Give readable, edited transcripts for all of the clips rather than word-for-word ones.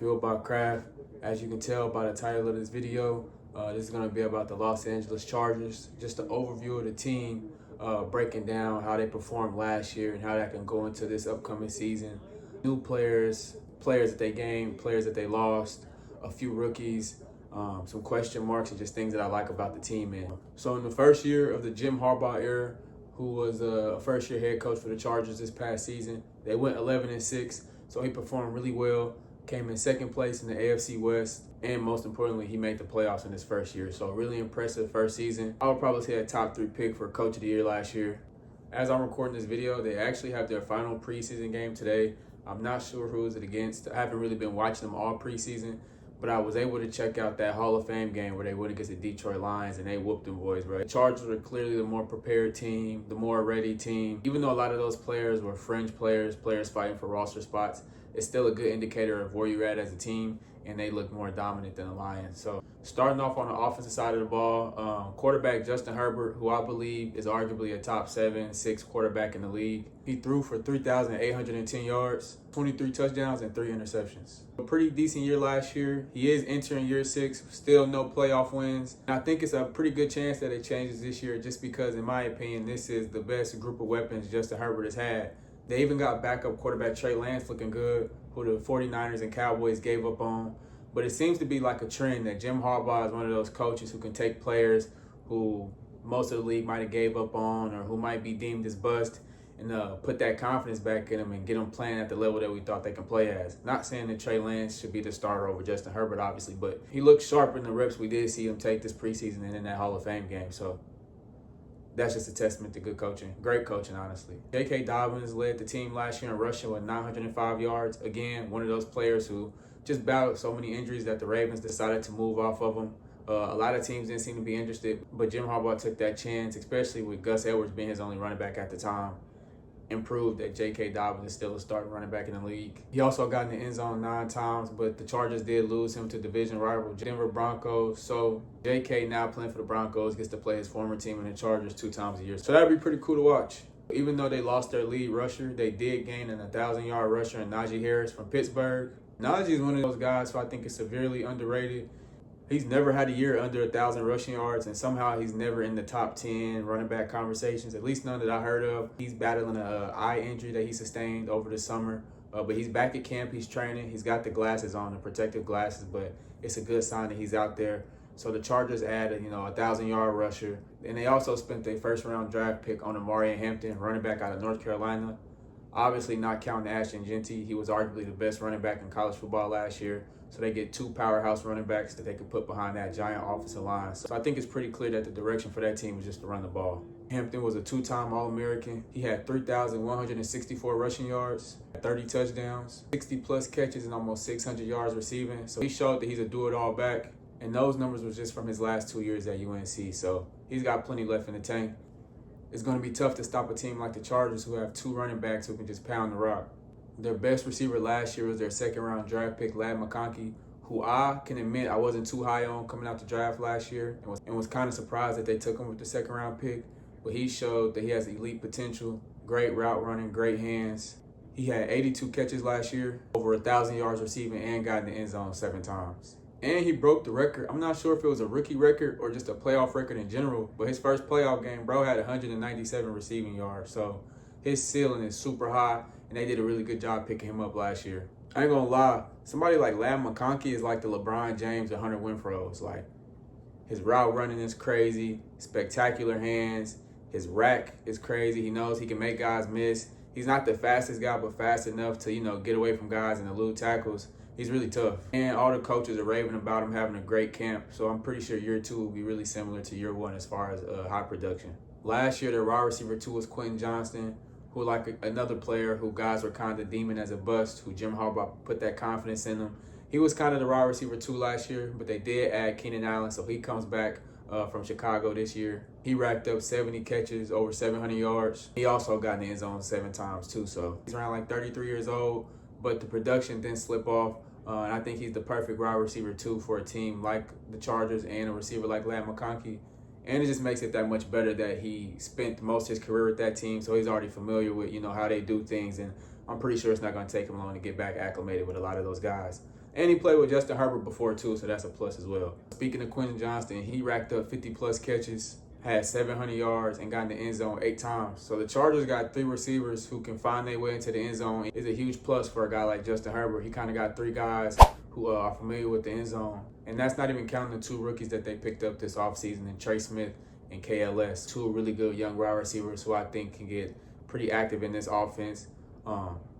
Fueled by Craft. As you can tell by the title of this video, this is going to be about the Los Angeles Chargers. Just an overview of the team, breaking down how they performed last year and how that can go into this upcoming season. New players, players that they gained, players that they lost, a few rookies, some question marks, and just things that I like about the team. So in the first year of the Jim Harbaugh era, who was a first-year head coach for the Chargers this past season, they went 11-6, so he performed really well. Came in second place in the AFC West, and most importantly, he made the playoffs in his first year. So really impressive first season. I would probably say a top 3 pick for Coach of the Year last year. As I'm recording this video, they actually have their final preseason game today. I'm not sure who is it against. I haven't really been watching them all preseason, but I was able to check out that Hall of Fame game where they went against the Detroit Lions and they whooped them boys, bro. The Chargers were clearly the more prepared team, the more ready team. Even though a lot of those players were fringe players, players fighting for roster spots, it's still a good indicator of where you're at as a team, and they look more dominant than the Lions. So starting off on the offensive side of the ball, quarterback Justin Herbert, who I believe is arguably a top 7-6 quarterback in the league. He threw for 3,810 yards, 23 touchdowns, and 3 interceptions. A pretty decent year last year. He is entering year 6, still no playoff wins. And I think it's a pretty good chance that it changes this year just because, in my opinion, this is the best group of weapons Justin Herbert has had. They even got backup quarterback Trey Lance looking good, who the 49ers and Cowboys gave up on. But it seems to be like a trend that Jim Harbaugh is one of those coaches who can take players who most of the league might have gave up on or who might be deemed as bust and put that confidence back in them and get them playing at the level that we thought they can play as. Not saying that Trey Lance should be the starter over Justin Herbert, obviously, but he looked sharp in the reps we did see him take this preseason and in that Hall of Fame game. So that's just a testament to good coaching. Great coaching, honestly. J.K. Dobbins led the team last year in rushing with 905 yards. Again, one of those players who just battled so many injuries that the Ravens decided to move off of him. A lot of teams didn't seem to be interested, but Jim Harbaugh took that chance, especially with Gus Edwards being his only running back at the time, and proved that J.K. Dobbins is still a starting running back in the league. He also got in the end zone 9 times, but the Chargers did lose him to division rival Denver Broncos. So J.K. now playing for the Broncos gets to play his former team in the Chargers 2 times a year. So that'd be pretty cool to watch. Even though they lost their lead rusher, they did gain an 1,000-yard rusher in Najee Harris from Pittsburgh. Najee is one of those guys who I think is severely underrated. He's never had a year under 1,000 rushing yards, and somehow he's never in the top 10 running back conversations, at least none that I heard of. He's battling an eye injury that he sustained over the summer, but he's back at camp, he's training, he's got the glasses on, the protective glasses, but it's a good sign that he's out there. So the Chargers added, a 1,000-yard rusher, and they also spent their first-round draft pick on Amari Hampton, running back out of North Carolina. Obviously not counting Ashton Genty, he was arguably the best running back in college football last year. So they get 2 powerhouse running backs that they can put behind that giant offensive line. So I think it's pretty clear that the direction for that team is just to run the ball. Hampton was a 2-time All-American. He had 3,164 rushing yards, 30 touchdowns, 60-plus catches, and almost 600 yards receiving. So he showed that he's a do-it-all back. And those numbers was just from his last 2 years at UNC. So he's got plenty left in the tank. It's going to be tough to stop a team like the Chargers who have 2 running backs who can just pound the rock. Their best receiver last year was their second-round draft pick, Ladd McConkey, who I can admit I wasn't too high on coming out the draft last year and was kind of surprised that they took him with the second-round pick. But he showed that he has elite potential, great route running, great hands. He had 82 catches last year, over 1,000 yards receiving, and got in the end zone 7 times. And he broke the record. I'm not sure if it was a rookie record or just a playoff record in general, but his first playoff game, bro had 197 receiving yards. So his ceiling is super high, and they did a really good job picking him up last year. I ain't gonna lie, somebody like Ladd McConkey is like the LeBron James or Hunter Renfrow. Like, his route running is crazy, spectacular hands, his rack is crazy. He knows he can make guys miss. He's not the fastest guy, but fast enough to, get away from guys and elude tackles. He's really tough. And all the coaches are raving about him having a great camp, so I'm pretty sure year 2 will be really similar to year 1 as far as high production. Last year, their wide receiver 2 was Quentin Johnston, who another player who guys were kind of deeming as a bust, who Jim Harbaugh put that confidence in him. He was kind of the wide receiver 2 last year, but they did add Keenan Allen, so he comes back from Chicago this year. He racked up 70 catches, over 700 yards. He also got in the end zone 7 times too, so he's around 33 years old, but the production didn't slip off. And I think he's the perfect wide receiver 2 for a team like the Chargers and a receiver like Ladd McConkey. And it just makes it that much better that he spent most of his career with that team, so he's already familiar with, how they do things. And I'm pretty sure it's not going to take him long to get back acclimated with a lot of those guys. And he played with Justin Herbert before too, so that's a plus as well. Speaking of Quentin Johnston, he racked up 50-plus catches, had 700 yards, and got in the end zone 8 times. So the Chargers got 3 receivers who can find their way into the end zone. It's a huge plus for a guy like Justin Herbert. He kind of got 3 guys who are familiar with the end zone. And that's not even counting the 2 rookies that they picked up this offseason, and Trey Smith and KLS, 2 really good young wide receivers who I think can get pretty active in this offense.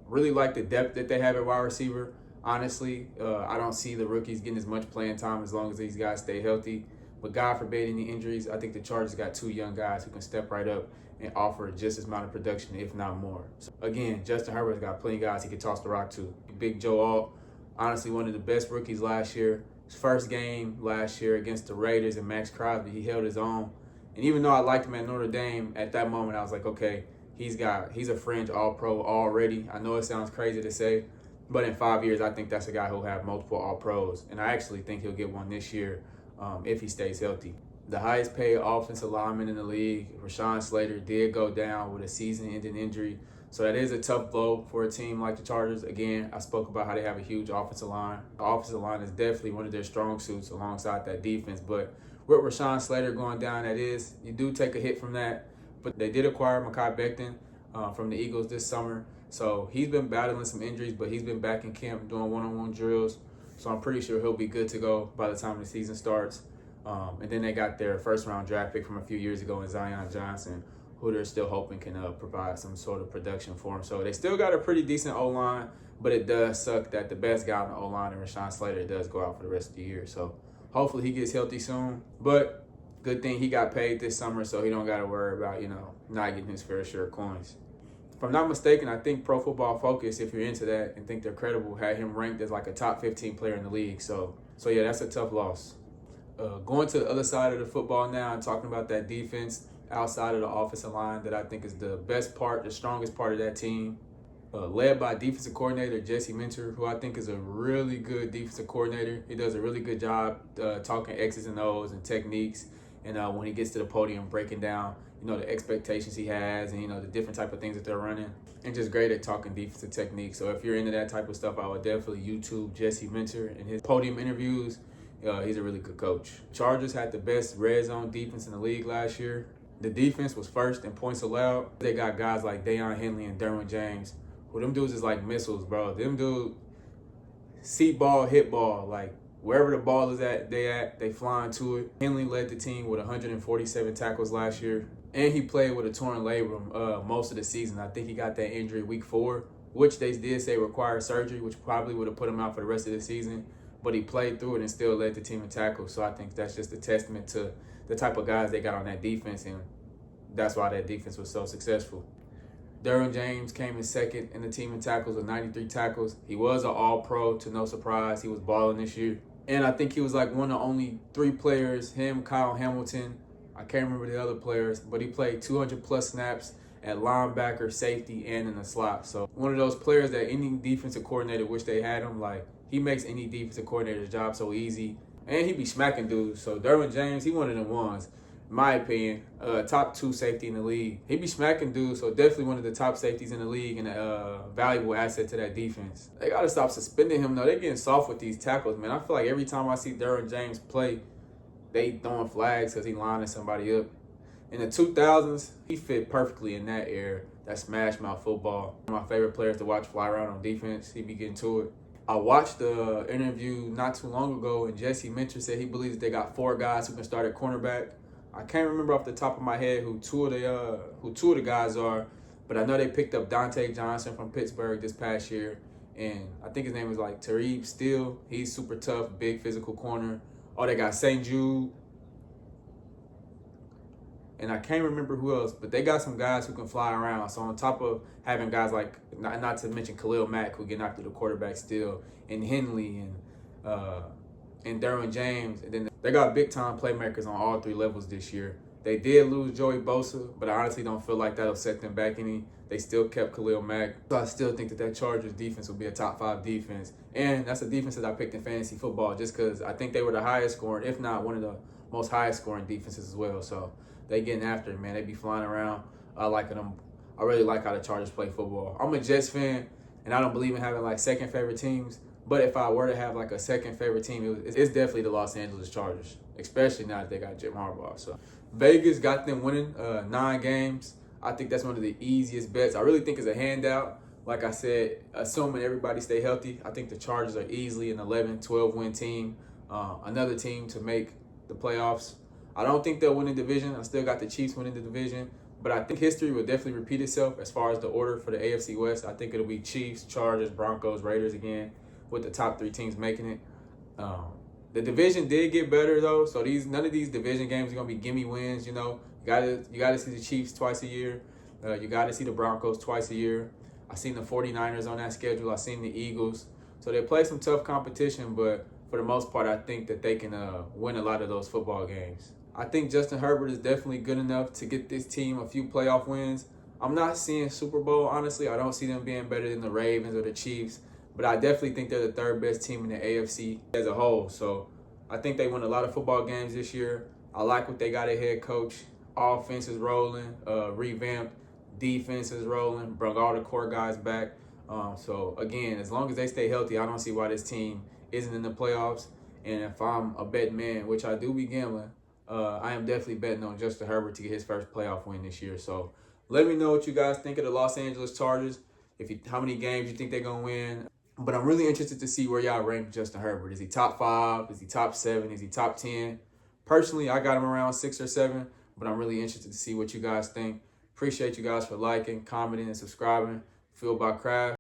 Really like the depth that they have at wide receiver. Honestly, I don't see the rookies getting as much playing time as long as these guys stay healthy. But God forbid any injuries, I think the Chargers got 2 young guys who can step right up and offer just as amount of production, if not more. So again, Justin Herbert's got plenty of guys he can toss the rock to. Big Joe Alt, honestly one of the best rookies last year. His first game last year against the Raiders and Max Crosby, he held his own. And even though I liked him at Notre Dame, at that moment I was like, okay, he's a fringe All-Pro already. I know it sounds crazy to say, but in 5 years, I think that's a guy who'll have multiple All-Pros. And I actually think he'll get one this year if he stays healthy. The highest paid offensive lineman in the league, Rashawn Slater, did go down with a season-ending injury. So that is a tough blow for a team like the Chargers. Again, I spoke about how they have a huge offensive line. The offensive line is definitely one of their strong suits alongside that defense. But with Rashawn Slater going down, you do take a hit from that. But they did acquire Mekhi Becton from the Eagles this summer. So he's been battling some injuries, but he's been back in camp doing one-on-one drills. So I'm pretty sure he'll be good to go by the time the season starts. And then they got their first-round draft pick from a few years ago in Zion Johnson, who they're still hoping can provide some sort of production for him. So they still got a pretty decent O-line, but it does suck that the best guy on the O-line, Rashawn Slater, does go out for the rest of the year. So hopefully he gets healthy soon. But good thing he got paid this summer, so he don't got to worry about, not getting his fair share of coins. If I'm not mistaken, I think Pro Football Focus, if you're into that and think they're credible, had him ranked as like a top 15 player in the league. So yeah, that's a tough loss. Going to the other side of the football now and talking about that defense outside of the offensive line that I think is the best part, the strongest part of that team, led by defensive coordinator Jesse Minter, who I think is a really good defensive coordinator. He does a really good job talking X's and O's and techniques, and when he gets to the podium, breaking down the expectations he has and the different type of things that they're running, and just great at talking defensive techniques. So if you're into that type of stuff, I would definitely YouTube Jesse Minter and his podium interviews. He's a really good coach. Chargers had the best red zone defense in the league last year. The defense was first in points allowed. They got guys like Deion Henley and Derwin James, who them dudes is like missiles, bro. Them dudes see ball, hit ball. Like wherever the ball is they flying to it. Henley led the team with 147 tackles last year. And he played with a torn labrum most of the season. I think he got that injury week 4, which they did say required surgery, which probably would have put him out for the rest of the season. But he played through it and still led the team in tackles. So I think that's just a testament to the type of guys they got on that defense, and that's why that defense was so successful. Derwin James came in second in the team in tackles with 93 tackles. He was an All-Pro, to no surprise. He was balling this year. And I think he was like one of only 3 players, him, Kyle Hamilton, I can't remember the other players, but he played 200-plus snaps at linebacker, safety, and in the slot. So one of those players that any defensive coordinator wish they had him. Like, he makes any defensive coordinator's job so easy. And he be smacking dudes. So Derwin James, he one of them ones, in my opinion, top 2 safety in the league. He be smacking dudes, so definitely one of the top safeties in the league and a valuable asset to that defense. They got to stop suspending him, though. They're getting soft with these tackles, man. I feel like every time I see Derwin James play, they throwing flags because he lining somebody up. In the 2000s, he fit perfectly in that era, that smash mouth football. One of my favorite players to watch fly around on defense. He be getting to it. I watched the interview not too long ago, and Jesse Minter said he believes they got 4 guys who can start at cornerback. I can't remember off the top of my head who two of the guys are, but I know they picked up Dante Johnson from Pittsburgh this past year, and I think his name is like Tariq Steele. He's super tough, big physical corner. Oh, they got St. Jude. And I can't remember who else, but they got some guys who can fly around. So on top of having guys like, not to mention Khalil Mack, who get after the quarterback still, and Henley and Derwin James, and then they got big-time playmakers on all 3 levels this year. They did lose Joey Bosa, but I honestly don't feel like that'll set them back any. They still kept Khalil Mack. So I still think that Chargers defense will be a top 5 defense. And that's a defense that I picked in fantasy football just because I think they were the highest scoring, if not one of the most highest scoring defenses as well. So they getting after it, man. They be flying around. I like them. I really like how the Chargers play football. I'm a Jets fan, and I don't believe in having like second favorite teams. But if I were to have like a second favorite team, it's definitely the Los Angeles Chargers, especially now that they got Jim Harbaugh. So Vegas got them winning 9 games. I think that's one of the easiest bets. I really think it's a handout. Like I said, assuming everybody stay healthy, I think the Chargers are easily an 11, 12 win team. Another team to make the playoffs. I don't think they'll win the division. I still got the Chiefs winning the division. But I think history will definitely repeat itself as far as the order for the AFC West. I think it'll be Chiefs, Chargers, Broncos, Raiders again, with the top 3 teams making it. The division did get better though, so none of these division games are gonna be gimme wins. You know, you gotta see the Chiefs twice a year. You gotta see the Broncos twice a year. I seen the 49ers on that schedule. I seen the Eagles. So they play some tough competition, but for the most part, I think that they can win a lot of those football games. I think Justin Herbert is definitely good enough to get this team a few playoff wins. I'm not seeing Super Bowl, honestly. I don't see them being better than the Ravens or the Chiefs, but I definitely think they're the 3rd best team in the AFC as a whole. So I think they won a lot of football games this year. I like what they got at head coach. Offense is rolling, revamped. Defense is rolling, brought all the core guys back. So again, as long as they stay healthy, I don't see why this team isn't in the playoffs. And if I'm a betting man, which I do be gambling, I am definitely betting on Justin Herbert to get his first playoff win this year. So let me know what you guys think of the Los Angeles Chargers. How many games you think they're gonna win. But I'm really interested to see where y'all rank Justin Herbert. Is he top 5? Is he top 7? Is he top 10? Personally, I got him around 6 or 7, but I'm really interested to see what you guys think. Appreciate you guys for liking, commenting, and subscribing. Fueled by Craft.